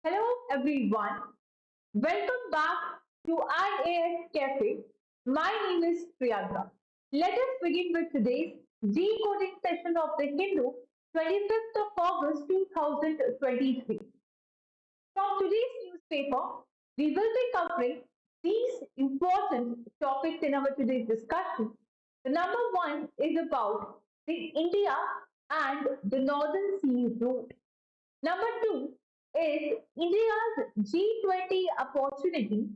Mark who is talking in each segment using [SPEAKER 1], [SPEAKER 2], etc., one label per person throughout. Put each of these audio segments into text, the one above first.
[SPEAKER 1] Hello everyone, welcome back to IAS Cafe. My name is Priyanka. Let us begin with today's decoding session of the Hindu, 25th of August 2023. From today's newspaper, we will be covering these important topics in our today's discussion. The number one is about the India and the Northern Sea route. Number two is India's G20 opportunity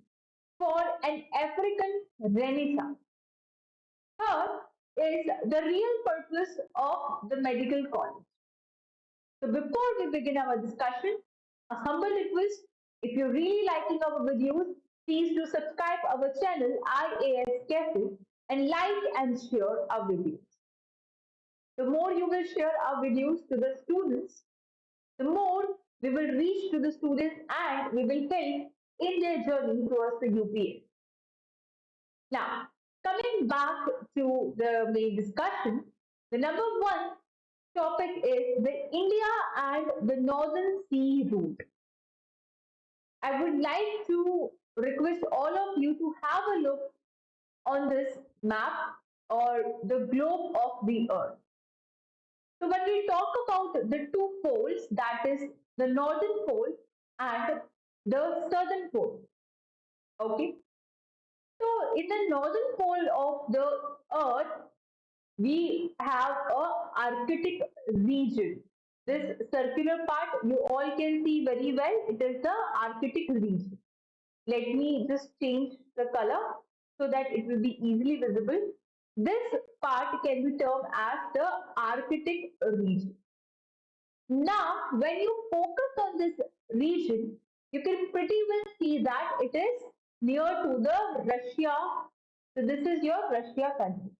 [SPEAKER 1] for an African renaissance. Third is the real purpose of the medical college. So before we begin our discussion, a humble request, if you're really liking our videos, please do subscribe our channel IAS Cafe and like and share our videos. The more you will share our videos to the students, the more we will reach to the students and we will help in their journey towards the UPA. Now, coming back to the main discussion, the number one topic is the India and the Northern Sea route. I would like to request all of you to have a look on this map or the globe of the earth. So when we talk about the two poles, that is the northern pole and the southern pole, okay. So in the northern pole of the earth, we have a Arctic region. This circular part you all can see very well. It is the Arctic region. Let me just change the color so that it will be easily visible. This part can be termed as the Arctic region. Now, when you focus on this region, you can pretty well see that it is near to the Russia. So this is your Russia country.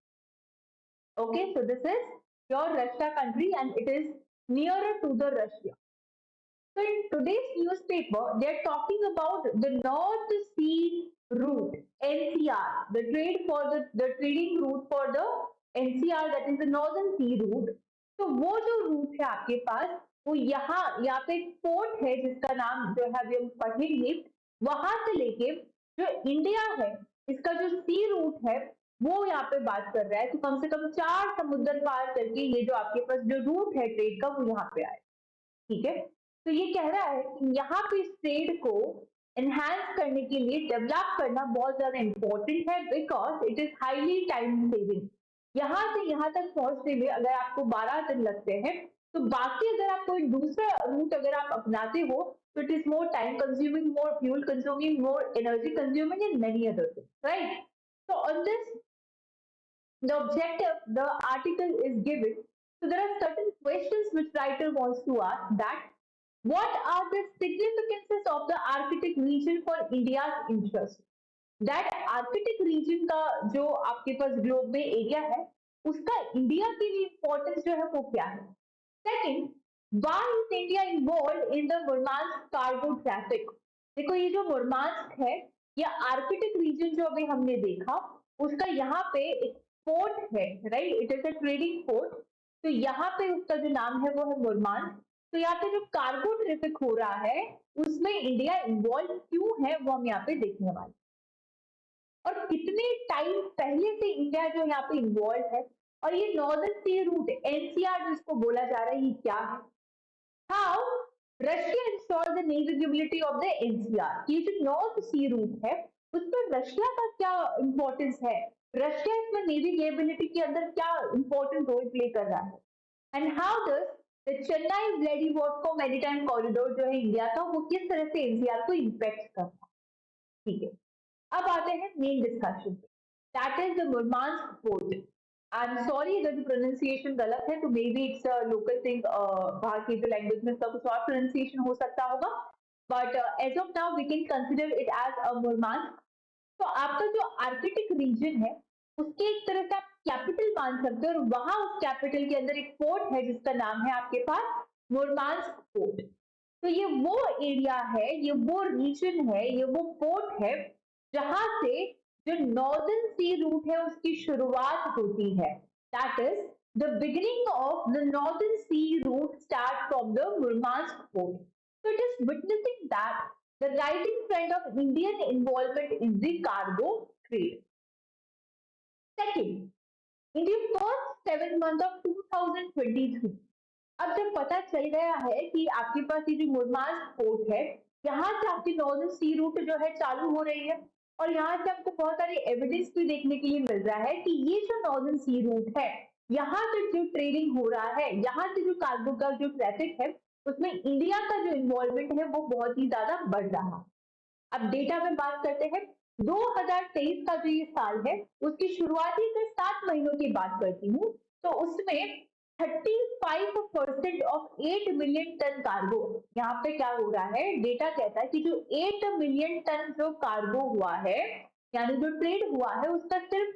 [SPEAKER 1] Okay, so this is your Russia country and it is nearer to the Russia. So in today's newspaper, they are talking about the North Sea route, NCR, the trading route for the NCR, that is the Northern Sea route. तो वो जो root है आपके पास, वो यहाँ पे एक port है जिसका नाम जो है अभी हम पढ़ेंगे, वहां से लेके जो इंडिया है इसका जो सी रूट है वो यहाँ पे बात कर रहा है। तो कम से कम 4 समुद्र पार करके ये जो आपके पास जो रूट है ट्रेड का वो यहाँ पे आए। ठीक है, तो ये कह रहा है कि यहाँ पे इस ट्रेड को एनहांस करने के लिए डेवलप करना बहुत ज्यादा इंपॉर्टेंट है because it is highly time saving. यहाँ से यहाँ तक पहुंचने में अगर आपको 12 दिन लगते हैं तो बाकी अगर आप कोई दूसरा रूट अगर आप अपनाते हो तो it is more time consuming, more fuel consuming, more energy consuming and many other things, right? So on this, the objective, the article is given. So there are certain questions which writer wants to ask that what are the significances of the Arctic region for India's interest? That Arctic region का जो आपके पास globe में area है उसका India के लिए importance जो है वो क्या है? Second, why is India involved in the Murmansk cargo traffic? देखो ये जो मुरमांस्क है या आर्कटिक रीजन जो अभी हमने देखा उसका यहाँ पे एक पोर्ट है, right? It is a trading port. तो यहाँ पे उसका जो नाम है वो है मुरमांस्क। तो यहाँ पे जो कार्गो ट्रैफिक हो रहा है उसमें इंडिया इन्वॉल्व क्यों है वो हम यहाँ पे देखने वाले, और कितने टाइम पहले से इंडिया जो यहाँ पे इन्वॉल्व है, और ये नॉर्दर्न सी रूट एनसीआर जिसको बोला जा रहा है ये क्या है? How Russia install the navigability of the NCR. ये जो नॉर्थ सी रूट है उस पर रशिया का क्या इंपॉर्टेंस है, रशिया इसमें नेविगेबिलिटी के अंदर क्या इंपॉर्टेंट रोल प्ले कर रहा है, and how does the Chennai Vladivostok maritime corridor जो है इंडिया का वो किस तरह से एनसीआर को इंपैक्ट करता है? ठीक है, अब आते हैं मेन डिस्कशन पे, that is the Murmansk port. I am sorry अगर जो प्रोनाउंसिएशन गलत है तो may be it's a local thing, बाहर की जो लैंग्वेज में इसका कुछ और प्रोनाउंसिएशन हो सकता होगा, but as of now we can consider it as a Murmansk. तो आपका जो आर्कटिक रीजन है उसके एक तरह से आप कैपिटल मान सकते हो, और वहां उस कैपिटल के अंदर एक पोर्ट है जिसका नाम है आपके पास मुरमांस्क पोर्ट। तो ये वो एरिया है, ये वो रीजन है, ये वो पोर्ट है जहां से जो नॉर्दर्न सी रूट है उसकी शुरुआत होती है। That is the beginning of the northern sea route start from the Murmansk port. So it is witnessing that the rising trend of Indian involvement in the cargo trade. Second, in the first 7 months of 2023, अब जब पता चल गया है कि आपके पास ये जो मुरमास पोर्ट है, यहाँ से आपकी नॉर्दर्न सी रूट जो है चालू हो रही है और यहाँ से आपको बहुत सारे एविडेंस भी देखने के लिए मिल रहा है कि ये जो नॉर्दर्न सी रूट है, यहाँ से जो ट्रेडिंग हो रहा है, यहाँ से जो कार्गो का जो ट्रैफिक है, उसमें इंडिया का जो इन्वॉल्वमेंट है वो बहुत ही ज्यादा बढ़ रहा है। अब डेटा में बात करते हैं, 2023 का जो ये साल है उसकी शुरुआती के 7 महीनों की बात करती हूँ, तो उसमें 35% ऑफ 8 मिलियन टन कार्गो, यहाँ पे क्या हो रहा है, डेटा कहता है कि जो 8 मिलियन टन जो कार्गो हुआ है, यानी जो ट्रेड हुआ है उसका सिर्फ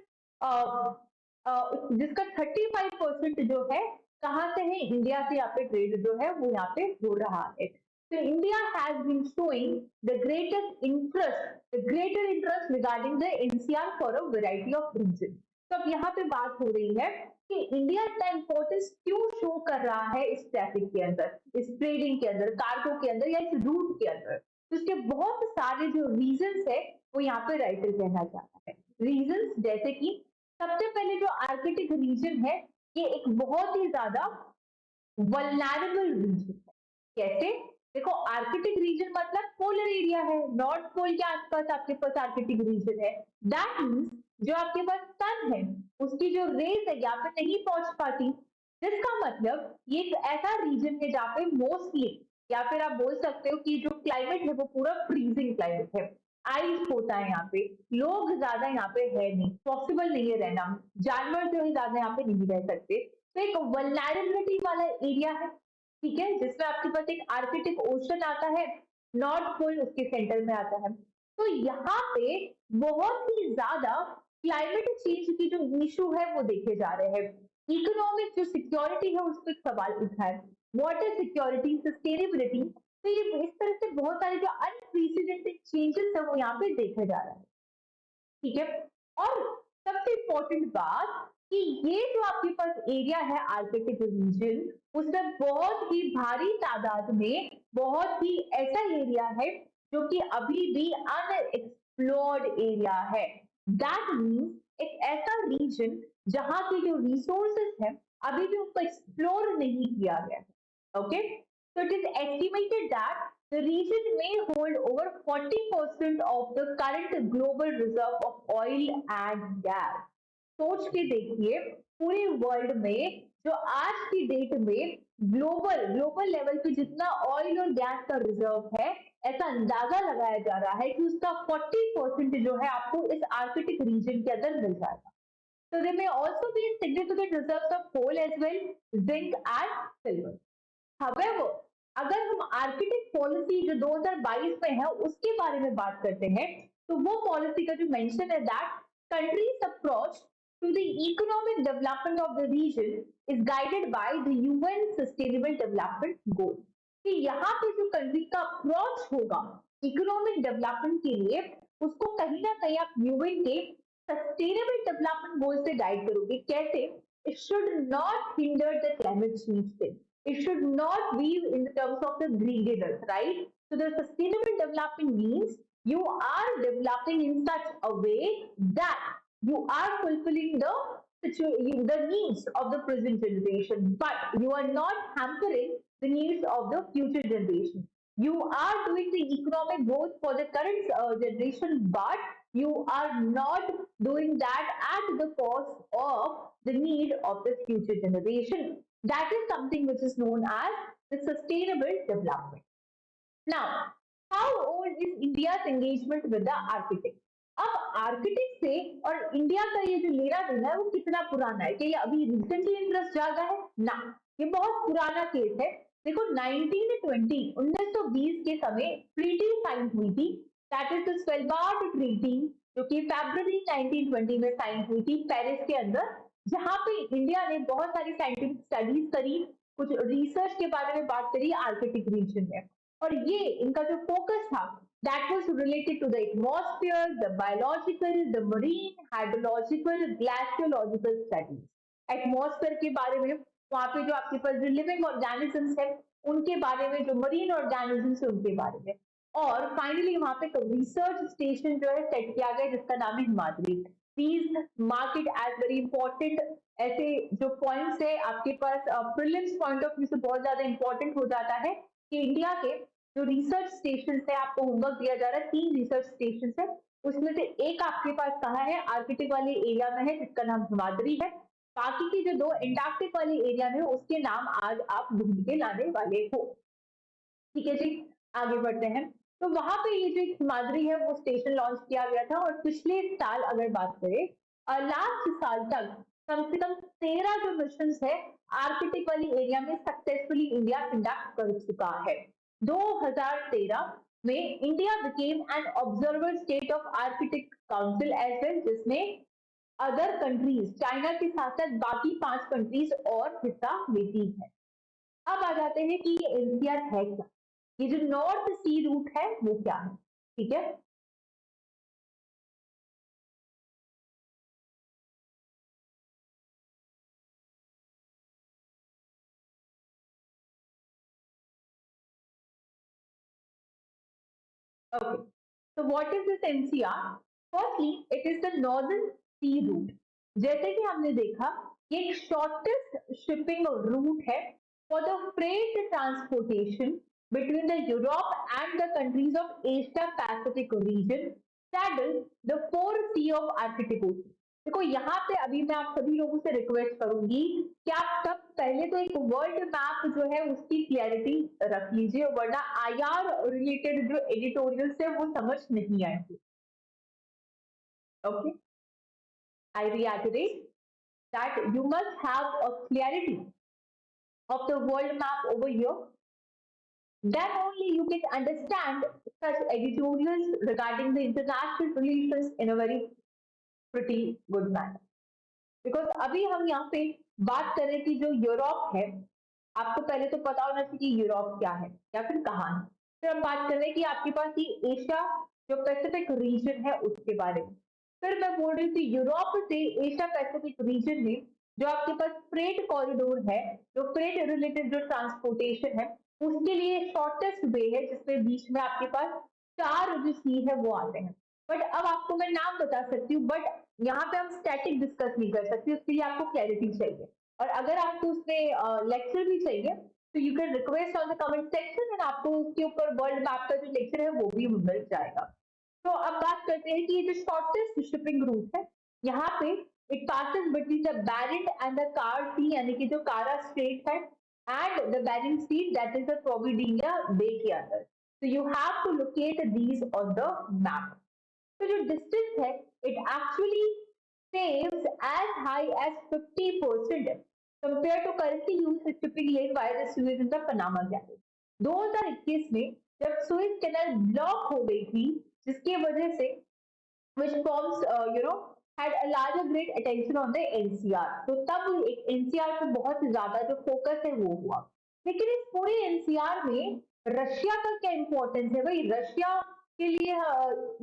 [SPEAKER 1] जिसका 35% जो है कहाँ से है, इंडिया से यहाँ पे ट्रेड जो है वो यहाँ पे हो रहा है। So India has been showing the greater interest regarding the NCR for a variety of reasons. तो अब यहाँ पे बात हो रही है कि इंडिया इतना इंपॉर्टेंस क्यों शो कर रहा है इस ट्रैफिक के अंदर, इस ट्रेडिंग के अंदर, कार्गो के अंदर या इस रूट के अंदर। तो इसके बहुत सारे जो रीजंस है वो यहाँ पे राइटर कहना चाहता है। रीजंस जैसे कि सबसे पहले जो आर्कटिक रीजन है, ये एक बहुत ही ज्यादा वल्नरेबल रीजन है। कैसे? देखो, आर्कटिक रीजन मतलब पोलर एरिया है, नॉर्थ पोल के आसपास आपके पास आर्कटिक रीजन है। दैट मीन्स जो आपके पास सन है उसकी जो रेज है यहाँ पे नहीं पहुंच पाती, जिसका मतलब ये एक ऐसा रीजन है जहाँ पे मोस्टली, या फिर आप बोल सकते हो कि जो क्लाइमेट है वो पूरा फ्रीजिंग क्लाइमेट है, आइस होता है यहाँ पे, लोग ज्यादा यहाँ पे है नहीं, पॉसिबल नहीं है रहना, जानवर जो है ज्यादा यहाँ पे नहीं रह सकते। तो एक वल्नरेबिलिटी वाला एरिया है, ठीक है, जिसमें आपके पास एक आर्कटिक ओशन आता है, नॉर्थ पोल उसके सेंटर में आता है। तो यहाँ पे बहुत ही ज्यादा क्लाइमेट चेंज की जो इशू है वो देखे जा रहे हैं। इकोनॉमिक जो सिक्योरिटी है उस पर सवाल उठा है, वाटर सिक्योरिटी, सस्टेनेबिलिटी। तो ये इस तरह से बहुत सारे जो अनप्रेसिडेंटेड चेंजेस है वो यहाँ पे देखे जा रहा है, ठीक है। और सबसे इंपॉर्टेंट बात कि ये जो आपके पास एरिया है आर्कटिक रीजन, उसमें बहुत ही भारी तादाद में बहुत ही ऐसा एरिया है जो कि अभी भी अनएक्सप्लोर्ड एरिया है। दैट मीन्स एक ऐसा रीजन जहां के जो रिसोर्सेस है अभी भी उसको एक्सप्लोर नहीं किया गया है। Okay, so it is estimated that the region may hold over 40% of the current global reserve of oil and gas. सोच के देखिए, पूरे वर्ल्ड में जो आज की डेट में ग्लोबल लेवल पे जितना ऑयल और गैस का रिजर्व है, ऐसा अंदाजा लगाया जा रहा है कि उसका 40% जो है आपको इस आर्कटिक रीजन के अंदर मिल जाएगा। So there may also be significant reserves of coal as well, zinc and silver. However, अगर हम आर्कटिक पॉलिसी जो 2022 में है उसके बारे में बात करते हैं, तो वो पॉलिसी का जो मेंशन है that countries approach to the economic development of the region is guided by the UN sustainable development goal. कि यहाँ पे जो कंट्री का अप्रोच होगा इकोनॉमिक डेवलपमेंट के लिए, उसको कहीं ना कहीं आप यूएन के सस्टेनेबल डेवलपमेंट गोल से गाइड करोगे। कैसे? It should not hinder the climate change thing, it should not be in the terms of the greediness, right? So the sustainable development means you are developing in such a way that you are fulfilling the needs of the present generation, but you are not hampering the needs of the future generation. You are doing the economic growth for the current generation, but you are not doing that at the cost of the need of the future generation. That is something which is known as the sustainable development. Now, how old is India's engagement with the Arctic? अब Arctic से और India का ये जो लेना देना है वो कितना पुराना है, कि ये अभी रिसेंटली इंटरेस्ट जागा है ना, ये बहुत पुराना केस है। देखो 1920 के समय ट्रीटी साइन हुई थी, दैट इज द स्वेलबार्ड ट्रीटी, जो कि फरवरी 1920 में साइन हुई थी पेरिस के अंदर, जहां पे इंडिया ने बहुत सारी साइंटिफिक स्टडीज करी, कुछ रिसर्च के बारे में बात करी आर्कटिक रीजन में। और ये इनका जो फोकस था that was related to the atmosphere, the biological, the marine, hydrological, glaciological studies. Atmosphere के बारे में, वहां पे जो आपके पास जो लिविंग ऑर्गेनिजम्स है उनके बारे में, जो मरीन ऑर्गेनिजम्स है उनके बारे में। और फाइनली वहां पे रिसर्च स्टेशन जो है सेट किया गया जिसका नाम है Himadri. Please mark it as very important. ऐसे जो पॉइंट्स है आपके पास प्रीलिम्स पॉइंट ऑफ व्यू से बहुत ज्यादा इंपॉर्टेंट हो जाता है कि इंडिया के जो रिसर्च स्टेशन है, आपको होमवर्क दिया जा रहा है 3 रिसर्च स्टेशन है, उसमें से एक आपके पास कहाँ है, आर्कटिक वाले एरिया में है जिसका नाम हिमाद्री है। बाकी के जो 2 एंटार्क्टिक वाले एरिया में उसके नाम आज आप ढूंढ के लाने वाले हो। ठीक है जी, आगे बढ़ते हैं। तो वहां पे ये जो हिमाद्री है वो स्टेशन लॉन्च किया गया था, और पिछले साल अगर बात करें लास्ट साल तक कम से कम 13 जो मिशन है आर्कटिक वाली एरिया में सक्सेसफुली इंडिया कंडक्ट कर चुका है। 2013 में India became an observer state of Arctic council as well, जिसमें अदर कंट्रीज चाइना के साथ साथ बाकी 5 कंट्रीज और हिस्सा लेती है। अब आ जाते हैं कि ये एनसीआर है क्या, ये जो नॉर्थ सी रूट है वो क्या है। ठीक है, ओके, तो what is this NCR? Firstly it is the northern sea route. जैसे कि हमने देखा ये एक शॉर्टेस्ट शिपिंग रूट है for the freight transportation between the Europe and the countries of Asia Pacific region, straddle the four sea of Arctic Ocean। देखो यहाँ पे अभी मैं आप सभी लोगों से रिक्वेस्ट करूंगी कि आप सब पहले तो एक वर्ल्ड मैप जो है उसकी क्लैरिटी रख लीजिए, वरना आईआर रिलेटेड जो एडिटोरियल्स है वो समझ नहीं आएंगे। Okay, I reiterate that you must have a clarity of the world map over here, then only you can understand such editorials regarding the international relations in a very pretty good manner। Because अभी हम यहाँ पे बात करें कि जो Europe है, आपको पहले तो पता होना चाहिए कि यूरोप क्या है या फिर कहाँ है। फिर हम बात कर रहे हैं कि आपके पास ये एशिया जो पैसिफिक रीजन है उसके बारे में। फिर मैं बोल रही थी यूरोप से एशिया पैसिफिक रीजन में जो आपके पास फ्रेट कॉरिडोर है, जो फ्रेट रिलेटेड जो ट्रांसपोर्टेशन है उसके लिए शॉर्टेस्ट वे है, जिसमें बीच में आपके पास 4 जो सी है वो आते हैं। बट अब आपको मैं नाम बता सकती हूँ, बट यहाँ पे हम स्टैटिक डिस्कस नहीं कर सकते, उसके लिए आपको क्लैरिटी चाहिए। और अगर आपको उसमें लेक्चर भी चाहिए तो you can request on the comment section, and आपको उसके ऊपर वर्ल्ड मैप का जो लेक्चर है वो भी मिल जाएगा। तो अब बात करते हैं कि ये जो शॉर्टेस्ट शिपिंग रूट है, यहाँ पे it passes between the Barents and the Kar sea, यानी कि जो कारा स्ट्रेट है and the Bering sea that is the Providencia bay के अंदर। So you have to locate these on the map. तो जो डिस्टेंस है it actually saves as high as 50% compared to currently used shipping lane via the Suez and the Panama Canal। 2021 में जब Suez canal block हो गई थी, जिसकी वजह से which forms had a larger great attention on the NCR, तो तब एक NCR पे बहुत ज्यादा जो फोकस है वो हुआ। लेकिन इस पूरे NCR में रशिया का क्या इंपॉर्टेंस है भाई? रशिया के लिए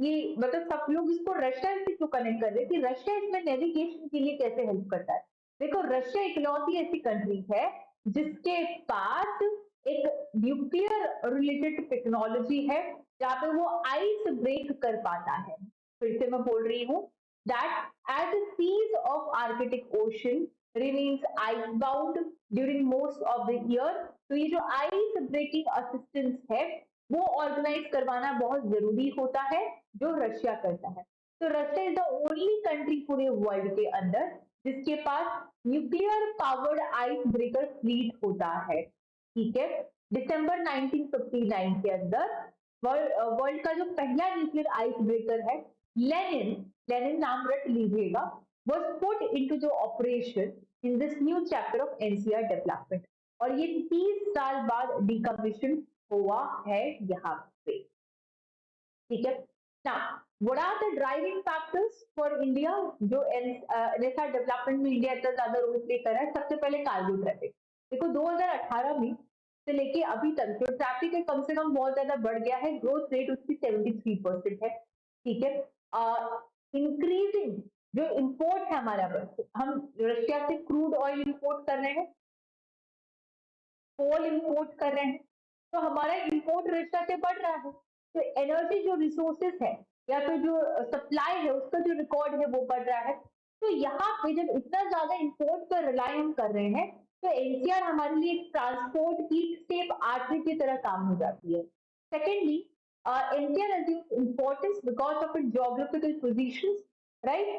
[SPEAKER 1] ये मतलब सब लोग इसको रशिया से क्यों कनेक्ट कर रहे हैं कि रशिया इसमें नेविगेशन के लिए कैसे हेल्प करता है। देखो रशिया इकलौती ऐसी कंट्री है जिसके पास एक न्यूक्लियर रिलेटेड टेक्नोलॉजी है जहाँ पे वो आइस ब्रेक कर पाता है। फिर से मैं बोल रही हूँ that as the seas of Arctic Ocean remains icebound during most of the year, तो ये जो आइस ब्रेकिंग असिस्टेंस है वो ऑर्गेनाइज करवाना बहुत जरूरी होता है, जो रशिया करता है। तो Russia is the only country पूरे वर्ल्ड के अंदर जिसके पास nuclear powered ice breaker fleet होता है। ठीक है, दिसंबर 1959 के अंदर वर्ल्ड का जो पहला न्यूक्लियर आइस ब्रेकर है लेनिन, लेनिन नाम रट लीजिएगा, was put into the operation in this new chapter of NCR development, और ये 30 साल बाद डिकमीशन हुआ है यहाँ पे। ठीक है, now what are the driving factors for India जो NSR डेवलपमेंट में इंडिया इतना ज्यादा रोल प्ले कर रहा है? सबसे पहले कार्गो ट्रैफिक। देखो 2018 में से लेके अभी तक जो ट्रैफिक है कम से कम बहुत ज्यादा बढ़ गया है, ग्रोथ रेट उसकी 73% है। ठीक है, इंक्रीजिंग जो इंपोर्ट है हमारा, हम रशिया से क्रूड ऑयल इंपोर्ट कर रहे हैं, कोल इंपोर्ट कर रहे हैं, तो हमारा इंपोर्ट रशिया से बढ़ रहा है। तो एनर्जी जो रिसोर्सेस है या फिर जो सप्लाई है उसका जो रिकॉर्ड है वो बढ़ रहा है। तो यहाँ पे जब इतना ज्यादा इंपोर्ट पर रिलाई हम कर रहे हैं, तो एनसीआर हमारे लिए ट्रांसपोर्ट की सेफ आर्टरी की तरह काम हो जाती है। Secondly, NCR assumes importance because of its geographical positions, right?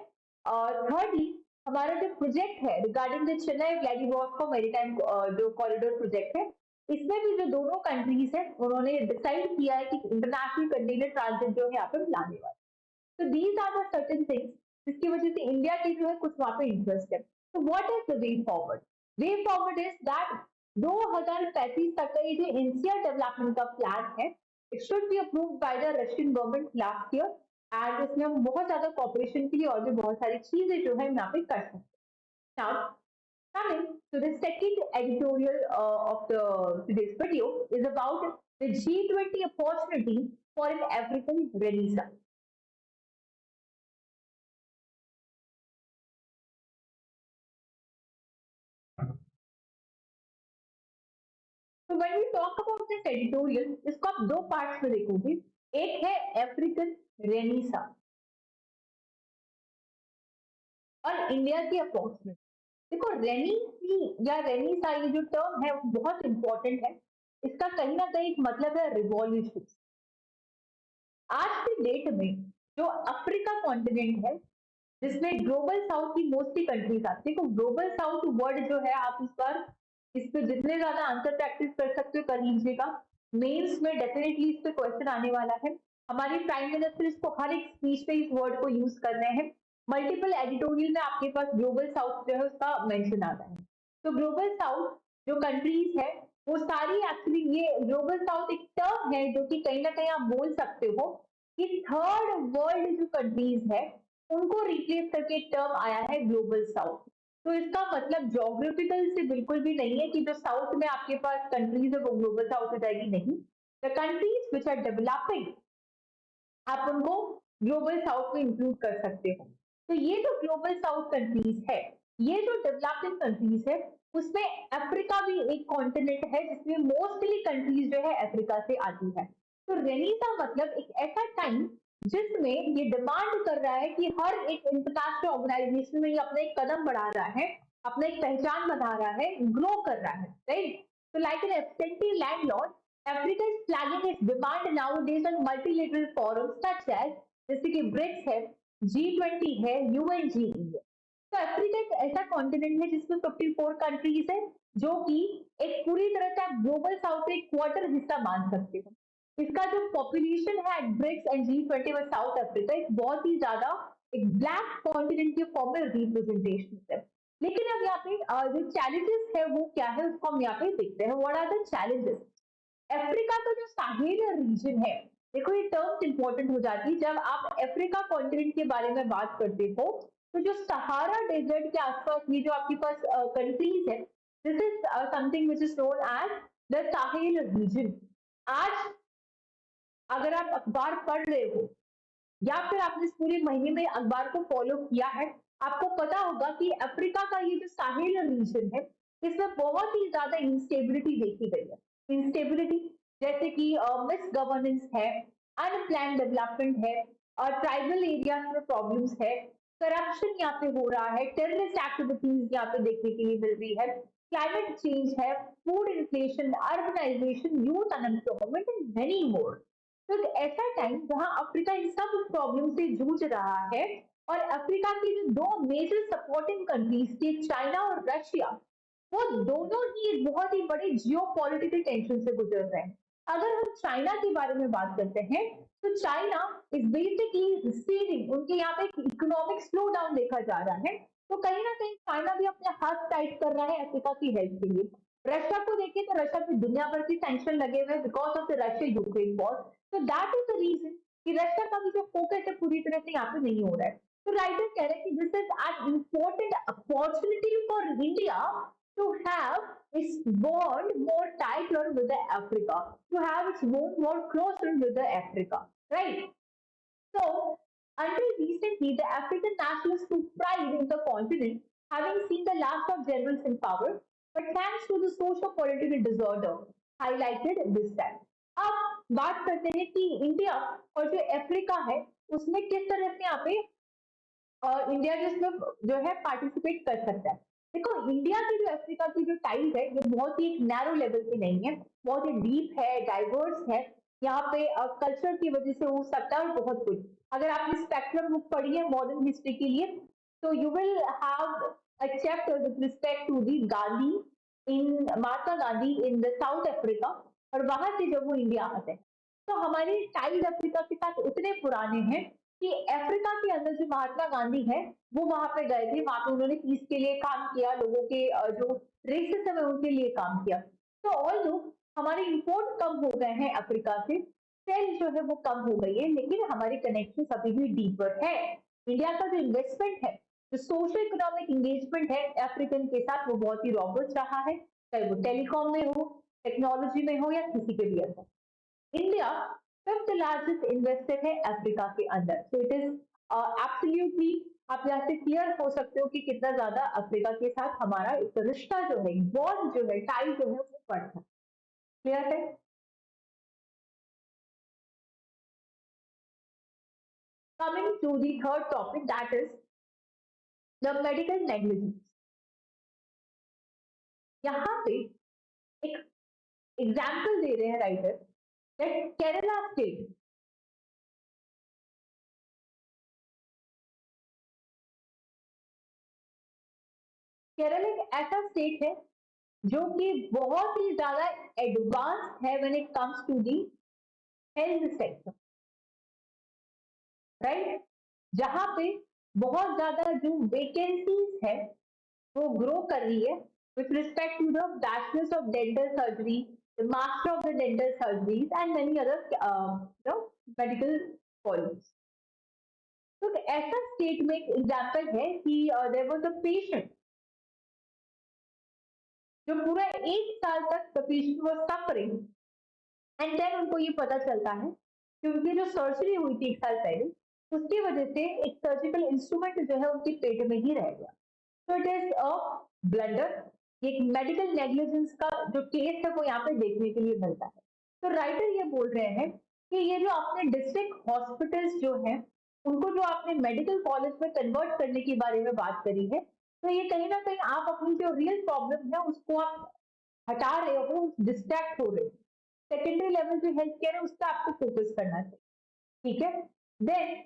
[SPEAKER 1] और thirdly, हमारा जो प्रोजेक्ट है regarding the Chennai Vladivostok maritime जो कॉरिडोर प्रोजेक्ट है, इसमें भी जो दोनों कंट्रीज है उन्होंने डिसाइड किया है कि इंटरनेशनल कंटेनर ट्रांजिट जो है यहाँ पे लाने वाले। तो these are the certain things जिसकी वजह से इंडिया की जो है कुछ वहां पे इंटरेस्ट है। तो what is the way forward? Way forward is that 2035 तक का ये जो एनसीआर डेवलपमेंट का प्लान है, it should be approved by the Russian government last year, and इसमें हम बहुत ज्यादा कॉपरेशन के लिए और भी बहुत सारी चीजें जो है यहाँ पे कर सकते हैं। Now, coming to the second editorial of today's video is about the G20 opportunity for an African Renaissance. So when we talk about this editorial, इसको आप दो पार्ट्स में देखोगे। एक है अफ्रीकन रेनिसा और इंडिया की अपॉर्चुनिटी। देखो, रेनी की या रेनिसा ये जो टर्म है वो बहुत इंपॉर्टेंट है। इसका कहीं ना कहीं एक मतलब है रिवॉल्यूशन। आज की डेट में जो अफ्रीका कॉन्टिनेंट है जिसमें ग्लोबल साउथ की मोस्टली कंट्रीज आती है, तो ग्लोबल साउथ वर्ड जो है आप इस पे जितने ज्यादा आंसर प्रैक्टिस कर सकते हो कर लीजिएगा। मेंस में डेफिनेटली इस पे क्वेश्चन आने वाला है। हमारी प्राइम मिनिस्टर इसको हर एक स्पीच पे इस वर्ड को यूज कर रहे हैं। मल्टीपल एडिटोरियल में आपके पास ग्लोबल साउथ जो है उसका मेंशन आता है। तो ग्लोबल साउथ जो कंट्रीज है वो सारी एक्चुअली, ये ग्लोबल साउथ एक टर्म है जो कि कहीं ना कहीं आप बोल सकते हो कि थर्ड वर्ल्ड जो कंट्रीज है उनको रिप्लेस करके टर्म आया है ग्लोबल साउथ। तो इसका मतलब ज्योग्राफिकल से बिल्कुल भी नहीं है कि जो साउथ में आपके पास कंट्रीज है वो ग्लोबल साउथ हो जाएगी, नहीं। The countries which are developing आप उनको ग्लोबल साउथ में इंक्लूड कर सकते हो। तो ये जो ग्लोबल साउथ कंट्रीज है, ये जो डेवलपिंग कंट्रीज है, उसमें अफ्रीका भी एक कॉन्टिनेंट है जिसमें मोस्टली कंट्रीज जो है अफ्रीका से आती है। तो रेनीसा मतलब एक ऐसा टाइम जिसमें ये डिमांड कर रहा है कि हर एक इंटरनेशनल ऑर्गेनाइजेशन में ये अपना एक कदम बढ़ा रहा है, अपना एक पहचान बना रहा है, ग्रो कर रहा है, राइट? तो like an absentee landlord, Africa is flagging its demand nowadays on multilateral forums such as जैसे कि ब्रिक्स है, G20 है, UNGE है। तो अफ्रीका एक ऐसा कॉन्टिनेंट है जिसमें 54 कंट्रीज है जो कि एक पूरी तरह से आप ग्लोबल साउथ का एक क्वार्टर हिस्सा मान सकते हो। इसका जो पॉपुलेशन है एट ब्रिक्स एंड G20 में साउथ अफ्रीका एक बहुत ही ज्यादा एक ब्लैक कॉन्टिनेंट के फॉर्म में रिप्रेजेंटेशन है। लेकिन अब यहाँ पे जो चैलेंजेस है वो क्या है उसको हम यहाँ पे देखते हैं। What are the challenges? Africa का जो साहेल रीजन है, देखो ये टर्म्स इंपॉर्टेंट हो जाती है जब आप अफ्रीका कॉन्टिनेंट के बारे में बात करते हो। तो जो सहारा डेजर्ट के आसपास ये जो आपके पास कंट्रीज है, this is something which is known as the Sahel region. आज अगर आप अखबार पढ़ रहे हो या फिर आपने इस पूरे महीने में अखबार को फॉलो किया है, आपको पता होगा कि अफ्रीका का ये जो साहेल रीजन है इसमें बहुत ही ज्यादा इंस्टेबिलिटी देखी गई है। इंस्टेबिलिटी जैसे कि मिस गवर्नेंस है, अनप्लान डेवलपमेंट है, और ट्राइबल एरियाज में प्रॉब्लम्स है, करप्शन यहाँ पे हो रहा है, टेररिस्ट एक्टिविटीज यहाँ पे देखने के लिए मिल रही है, क्लाइमेट चेंज है, food inflation, urbanisation, youth unemployment and many more. तो एक ऐसा टाइम जहां अफ्रीका इन सब प्रॉब्लम से जूझ रहा है, और अफ्रीका की जो दो मेजर सपोर्टिंग कंट्रीज थी चाइना और रशिया, वो दोनों ही एक बहुत ही बड़ी जियो पॉलिटिकल टेंशन से गुजर रहे हैं। अगर हम चाइना के बारे में बात करते हैं, तो चाइना इज बेसिकली रिसीविंग, उनके यहाँ पे इकोनॉमिक स्लो डाउन देखा जा रहा है। तो कहीं ना कहीं चाइना भी अपने हाथ टाइट कर रहा है अफ्रीका की हेल्प के लिए। रशिया को देखिए तो रशिया पे दुनिया भर की सैंक्शन लगे हुए because of the Russia Ukraine war. तो दैट इज द रीजन कि रशिया का भी जो फोकस है पूरी तरह से यहाँ पे नहीं हो रहा है। तो राइटर कह रहे हैं कि this is an important opportunity for India to have its bond more tighter with the Africa, to have its bond more closer with the Africa, right? So, until recently, the African nationalists took pride in the continent, having seen the last of generals in power. but thanks to the socio-political disorder highlighted this time. अब बात करते हैं कि India और जो Africa है उसमें किस तरह से यहाँ पे इंडिया जिसमें जो है पार्टिसिपेट कर सकता है। देखो इंडिया की जो अफ्रीका की जो टाइज है ये बहुत ही एक नैरो लेवल पे नहीं है, बहुत ही डीप है, डाइवर्स है। यहाँ पे कल्चर की वजह से हो सकता है और बहुत कुछ। अगर आपने स्पेक्ट्रम बुक पढ़ी है मॉडर्न हिस्ट्री के लिए तो you will have a chapter with respect to the Gandhi in Mahatma Gandhi in the South Africa, और वहां से जब वो इंडिया आते हैं तो हमारे टाइज अफ्रीका के साथ उतने पुराने हैं कि अफ्रीका के अंदर जो महात्मा गांधी है वो वहां पे गए थे, वहां पे उन्होंने पीस के लिए काम किया, लोगों के जो रेसिज्म है उनके लिए काम किया। तो ऑल हमारे इंपोर्ट कम हो गए हैं अफ्रीका से, सेल जो है वो कम हो गई है, लेकिन हमारे कनेक्शन अभी भी डीपर है। इंडिया का जो इन्वेस्टमेंट है, जो सोशल इकोनॉमिक इंगेजमेंट है अफ्रीकन के साथ वो बहुत ही रॉबस्ट रहा है, चाहे वो टेलीकॉम में हो, टेक्नोलॉजी में हो या किसी के भी अंदर। इंडिया फिफ्थ लार्जेस्ट इन्वेस्टर है अफ्रीका के अंदर, सो इट इज एब्सोल्युटली आप यहाँ से क्लियर हो सकते हो कि कितना ज्यादा अफ्रीका के साथ हमारा एक रिश्ता जो है, बॉन्ड जो है, टाई जो है वो बढ़ता है। क्लियर है? Coming to the third topic that is the medical negligence. यहाँ पे एक एग्जाम्पल दे रहे हैं writer that Kerala state, Kerala एक ऐसा स्टेट है जो कि बहुत ही ज्यादा एडवांस है when it comes to the health sector, right? जहां पे बहुत ज्यादा जो वेकेंसीज है वो ग्रो कर रही है with respect to the bachelors of dental surgery, the master of the dental surgeries and many other medical colleges. तो ऐसा स्टेट में एक एग्जाम्पल है कि देयर वाज अ पेशेंट जो पूरा 1 साल तक the patient was suffering and then उनको ये पता चलता है कि उनकी जो सर्जरी हुई थी 1 साल पहले उसकी वजह से एक सर्जिकल इंस्ट्रूमेंट जो है उनके पेट में ही रह गया। तो इट इज अ ब्लंडर, एक मेडिकल नेग्लिजेंस का जो केस है वो यहाँ पे देखने के लिए मिलता है। तो राइटर ये बोल रहे हैं कि ये जो आपने डिस्ट्रिक्ट हॉस्पिटल्स जो है उनको जो आपने मेडिकल कॉलेज में कन्वर्ट करने के बारे में बात करी है, तो ये कहीं ना कहीं आप अपनी जो रियल प्रॉब्लम है उसको आप हटा रहे हो, डिस्ट्रैक्ट हो रहे हो। सेकेंडरी लेवल जो हेल्थ केयर है उस पर आपको फोकस करना चाहिए। ठीक है? देन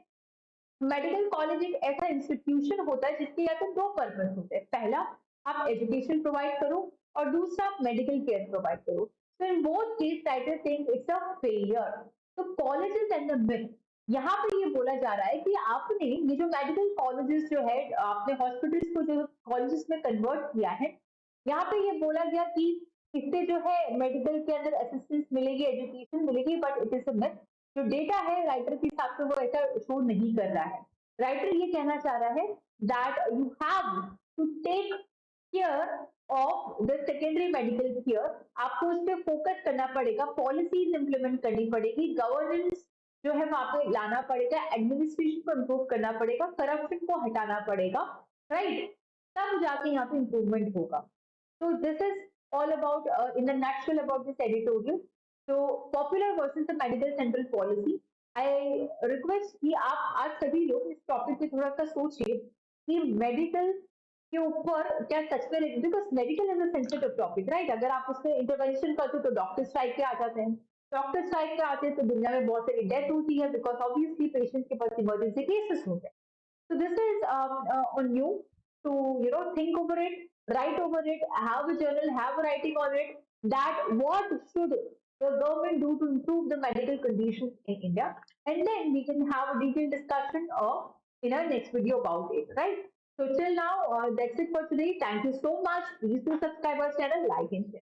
[SPEAKER 1] मेडिकल कॉलेज एक ऐसा इंस्टीट्यूशन होता है जिसके या तो दो पर्पस होते हैं, पहला आप एजुकेशन प्रोवाइड करो और दूसरा आप मेडिकल केयर प्रोवाइड करो। तो in both case writer think it's a failure. तो कॉलेजेस एंड द मिथ, यहाँ पे ये बोला जा रहा है कि आपने ये जो मेडिकल कॉलेजेस जो है आपने हॉस्पिटल्स को जो कॉलेजेस में कन्वर्ट किया है, यहाँ पे ये बोला गया कि इससे जो है मेडिकल के अंदर असिस्टेंस मिलेगी, एजुकेशन मिलेगी, but it is a myth. जो डेटा है राइटर के हिसाब से वो ऐसा शो नहीं कर रहा है। राइटर ये कहना चाह रहा है that you have to take care of the secondary medical care, आपको उस पर फोकस करना पड़ेगा, पॉलिसीज इंप्लीमेंट करनी पड़ेगी, गवर्नेंस जो है वहां पे लाना पड़ेगा, एडमिनिस्ट्रेशन को इम्प्रूव करना पड़ेगा, करप्शन को हटाना पड़ेगा, राइट? तब जाके यहाँ पे इम्प्रूवमेंट होगा। So this is all about in the nutshell about this editorial. So popular versus the medical central policy. I request कि आप आज सभी लोग इस टॉपिक पे थोड़ा सा सोचिए कि मेडिकल के ऊपर क्या सच में, because medical is a sensitive topic, right? अगर आप उसमें इंटरवेंशन करते हो तो डॉक्टर स्ट्राइक पे आ जाते हैं, डॉक्टर स्ट्राइक पे आते हैं तो दुनिया में बहुत सारी डेथ होती है बिकॉज ऑब्वियसली पेशेंट के पास इमरजेंसी केसेस होते हैं। So this is on you to think over it, write over it, have a journal, have a writing on it. That what should the government do to improve the medical conditions in India, and then we can have a detailed discussion in our next video about it. Right. So till now, that's it for today. Thank you so much. Please do subscribe our channel, like and share.